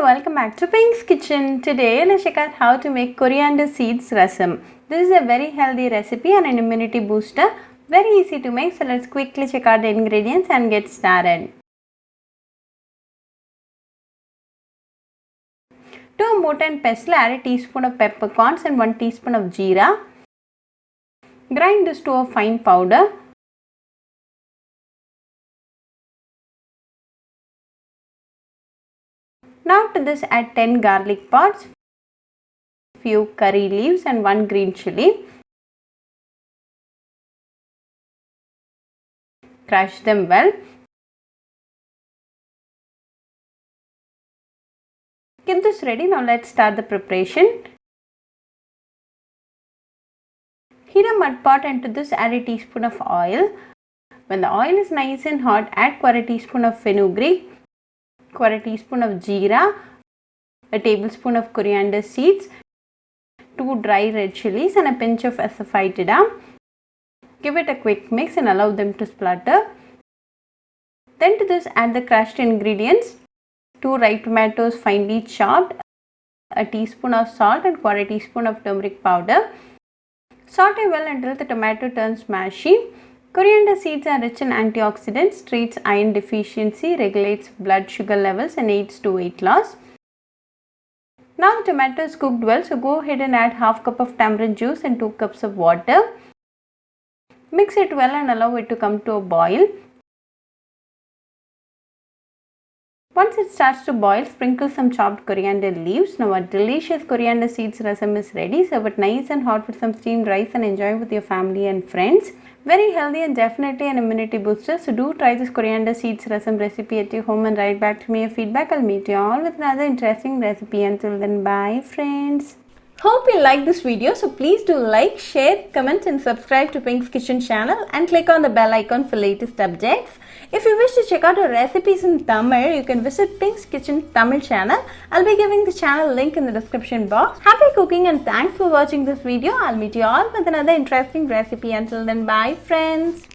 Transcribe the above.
welcome back to Pink's Kitchen. Today let's check out how to make coriander seeds rasam. This is a very healthy recipe and an immunity booster. Very easy to make, so let's quickly check out the ingredients and get started. To a mortar and pestle, add a teaspoon of peppercorns and 1 teaspoon of jeera. Grind this to a fine powder. Now to this add 10 garlic pods, few curry leaves and 1 green chilli. Crush them well. Get this ready. Now let's start the preparation. Heat a mud pot and to this add a teaspoon of oil. When the oil is nice and hot, add 1/4 teaspoon of fenugreek, 1/4 teaspoon of jeera, a tablespoon of coriander seeds, 2 dry red chillies and a pinch of Asafoetida. Give it a quick mix and allow them to splutter. Then to this add the crushed ingredients, 2 ripe tomatoes finely chopped, a teaspoon of salt and 1/4 teaspoon of turmeric powder. Saute well until the tomato turns mushy. Coriander seeds are rich in antioxidants, treats iron deficiency, regulates blood sugar levels and aids to weight loss. Now the tomato is cooked well, so go ahead and add half cup of tamarind juice and 2 cups of water. Mix it well and allow it to come to a boil. Once it starts to boil, sprinkle some chopped coriander leaves. Now our delicious coriander seeds rasam is ready. Serve it nice and hot with some steamed rice and enjoy with your family and friends. Very healthy and definitely an immunity booster. So do try this coriander seeds rasam recipe at your home and write back to me your feedback. I'll meet you all with another interesting recipe. Until then, bye friends. Hope you like this video, so please do like, share, comment and subscribe to Pink's Kitchen channel and click on the bell icon for latest updates. If you wish to check out our recipes in Tamil, you can visit Pink's Kitchen Tamil channel. I'll be giving the channel link in the description box. Happy cooking and thanks for watching this video. I'll meet you all with another interesting recipe. Until then, bye friends.